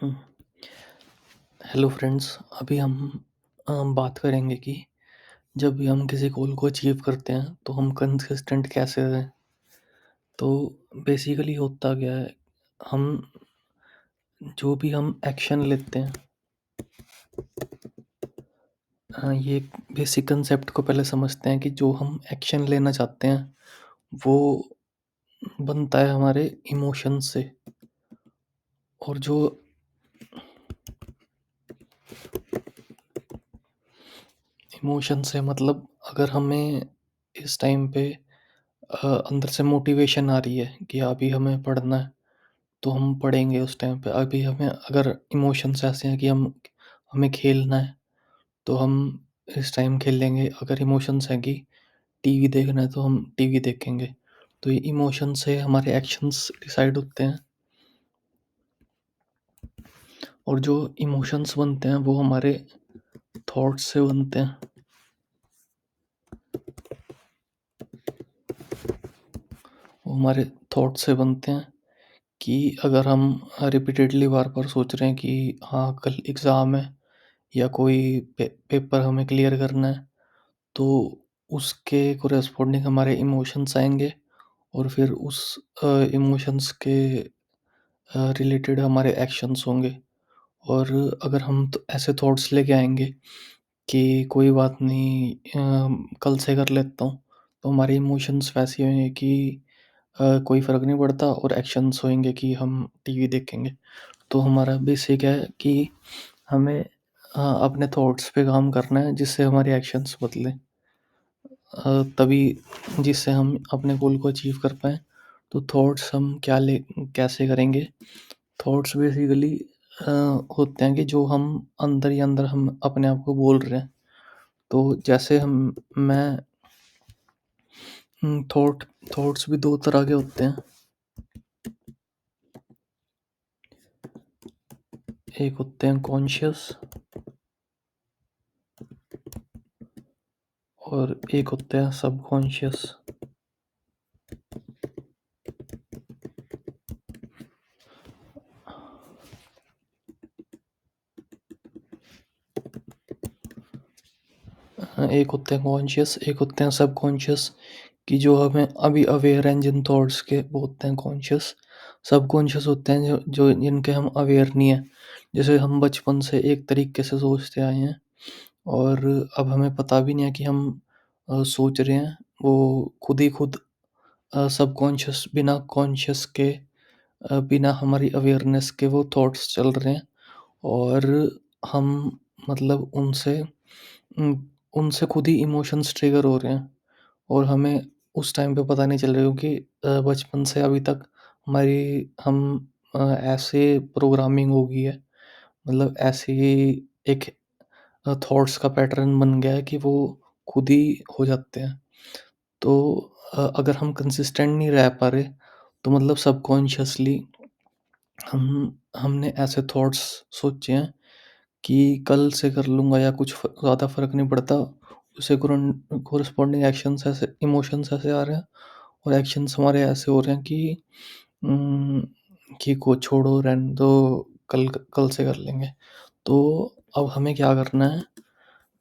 हुँ। Hello friends, अभी हम बात करेंगे कि जब भी हम किसी गोल को अचीव करते हैं, तो हम कंसिस्टेंट कैसे रहें। तो बेसिकली होता क्या है, हम जो भी हम एक्शन लेते हैं, ये बेसिक कंसेप्ट को पहले समझते हैं कि जो हम एक्शन लेना चाहते हैं, वो बनता है हमारे इमोशन से। और जो इमोशन से मतलब अगर हमें इस टाइम पे अंदर से मोटिवेशन आ रही है कि अभी हमें पढ़ना है, तो हम पढ़ेंगे उस टाइम पे। अभी हमें अगर इमोशंस ऐसे हैं कि हमें खेलना है, तो हम इस टाइम खेलेंगे। अगर इमोशंस हैं कि टीवी देखना है, तो हम टीवी देखेंगे। तो ये इमोशन से हमारे एक्शंस डिसाइड होते हैं, और जो इमोशंस बनते हैं वो हमारे थॉट्स से बनते हैं। वो हमारे थॉट से बनते हैं कि अगर हम रिपीटेडली बार-बार सोच रहे हैं कि हाँ, कल एग्ज़ाम है या कोई पेपर हमें क्लियर करना है, तो उसके कोरेस्पॉन्डिंग हमारे इमोशंस आएँगे, और फिर उस इमोशंस के रिलेटेड हमारे एक्शंस होंगे। और अगर हम तो ऐसे थॉट्स लेके आएँगे कि कोई बात नहीं, कल से कर लेता हूँ, तो हमारे इमोशंस वैसे होंगे कि कोई फ़र्क नहीं पड़ता, और एक्शंस होंगे कि हम टीवी देखेंगे। तो हमारा बेसिक है कि हमें अपने थॉट्स पे काम करना है, जिससे हमारे एक्शंस बदलें। तभी जिससे हम अपने गोल को अचीव कर पाएँ। तो थॉट्स हम कैसे करेंगे? थॉट्स बेसिकली अ, होते हैं कि जो हम अंदर ही अंदर हम अपने आप को बोल रहे हैं। तो जैसे हम मैं थॉट्स भी 2 तरह के होते हैं। एक होते हैं कॉन्शियस, और एक होते हैं सबकॉन्शियस। एक होते हैं कॉन्शियस, एक होते हैं सबकॉन्शियस, कि जो हमें अभी अवेयर हैं जिन थॉट्स के, वो होते हैं कॉन्शियस। सबकॉन्शियस होते हैं जो जो जिनके हम अवेयर नहीं हैं। जैसे हम बचपन से एक तरीके से सोचते आए हैं, और अब हमें पता भी नहीं है कि हम सोच रहे हैं। वो खुद ही खुद सबकॉन्शियस बिना कॉन्शियस के, बिना हमारी अवेयरनेस के वो थॉट्स चल रहे हैं, और हम मतलब उनसे खुद ही इमोशंस ट्रिगर हो रहे हैं, और हमें उस टाइम पे पता नहीं चल रहा, क्योंकि बचपन से अभी तक हमारी हम ऐसे प्रोग्रामिंग हो गई है, मतलब ऐसी एक थॉट्स का पैटर्न बन गया है कि वो खुद ही हो जाते हैं। तो अगर हम कंसिस्टेंट नहीं रह पा रहे, तो मतलब सबकॉन्शियसली हम हमने ऐसे थॉट्स सोचे हैं कि कल से कर लूँगा, या कुछ ज़्यादा फ़र्क नहीं पड़ता। उसे कोरेस्पॉन्डिंग एक्शंस ऐसे, इमोशंस ऐसे आ रहे हैं, और एक्शंस हमारे ऐसे हो रहे हैं उम, कि को छोड़ो, रहने दो, कल से कर लेंगे। तो अब हमें क्या करना है?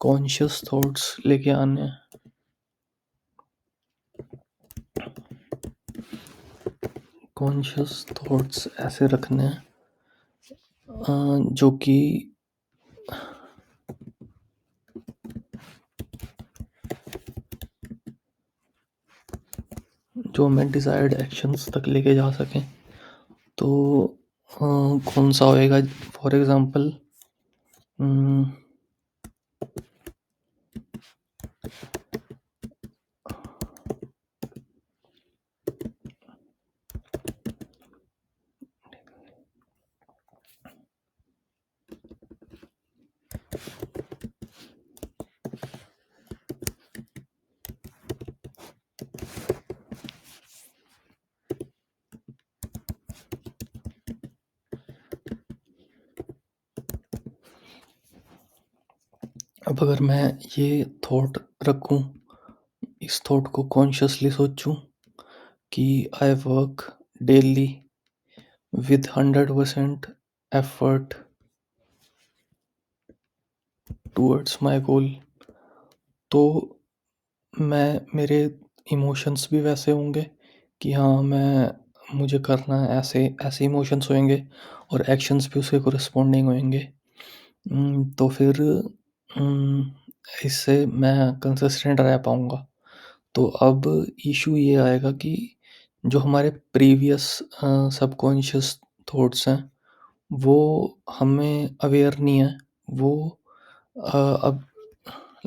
कॉन्शियस थॉट्स लेके आने हैं। कॉन्शियस थॉट्स ऐसे रखने हैं, जो कि जो हमें डिज़ायर्ड एक्शंस तक लेके जा सकें। तो कौन-सा होएगा? फॉर एग्ज़ाम्पल, उम, अब अगर मैं ये थॉट रखूँ, इस थॉट को कॉन्शियसली सोचूँ कि I work daily with 100%, effort towards my goal, तो मेरे इमोशंस भी वैसे होंगे कि हाँ, मुझे करना है, ऐसे ऐसे इमोशंस होंगे और एक्शंस भी उसके कॉरस्पॉन्डिंग होंगे। तो फिर उम, इससे मैं कंसिस्टेंट रह पाऊँगा। तो अब इश्यू ये आएगा कि जो हमारे प्रीवियस सबकॉन्शियस थॉट्स हैं, वो हमें अवेयर नहीं है। वो अब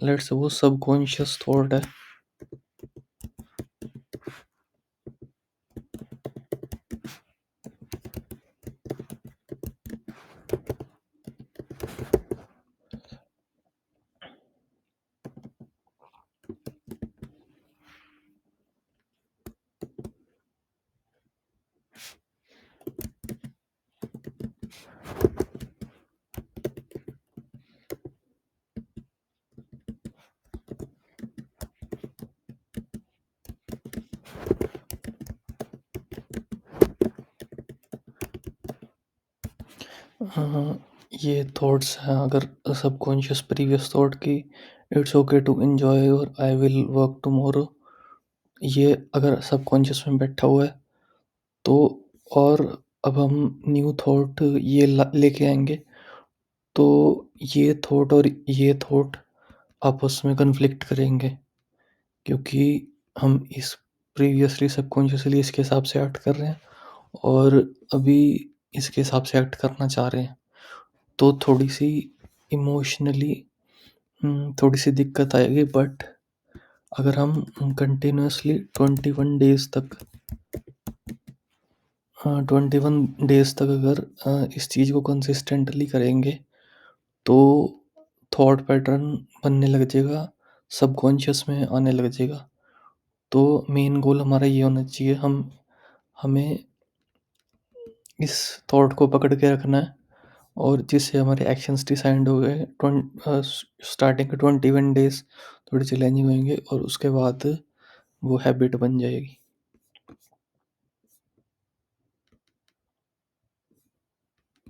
लेट्स से वो सबकॉन्शियस थॉट है। हाँ, ये थॉट्स हैं अगर सबकॉन्शियस प्रीवियस थॉट की, इट्स ओके टू एन्जॉय और आई विल वर्क टुमारो, ये अगर सबकॉन्शियस में बैठा हुआ है तो और अब हम न्यू थॉट ये लेके आएंगे, तो ये थॉट और ये थॉट आपस में कन्फ्लिक्ट करेंगे, क्योंकि हम इस प्रीवियसली सबकॉन्शियसली इसके हिसाब से एक्ट कर रहे हैं और अभी इसके हिसाब से एक्ट करना चाह रहे हैं। तो थोड़ी सी इमोशनली थोड़ी सी दिक्कत आएगी, बट अगर हम कंटिन्यूअसली 21 डेज तक 21 डेज तक अगर इस चीज़ को कंसिस्टेंटली करेंगे, तो थॉट पैटर्न बनने लग जाएगा, सबकॉन्शियस में आने लग जाएगा। तो मेन गोल हमारा ये होना चाहिए, हमें इस थॉट को पकड़ के रखना है और जिससे हमारे एक्शंस डिसाइड हो गए। स्टार्टिंग के 21 डेज थोड़ी चैलेंजिंग होंगे और उसके बाद वो हैबिट बन जाएगी।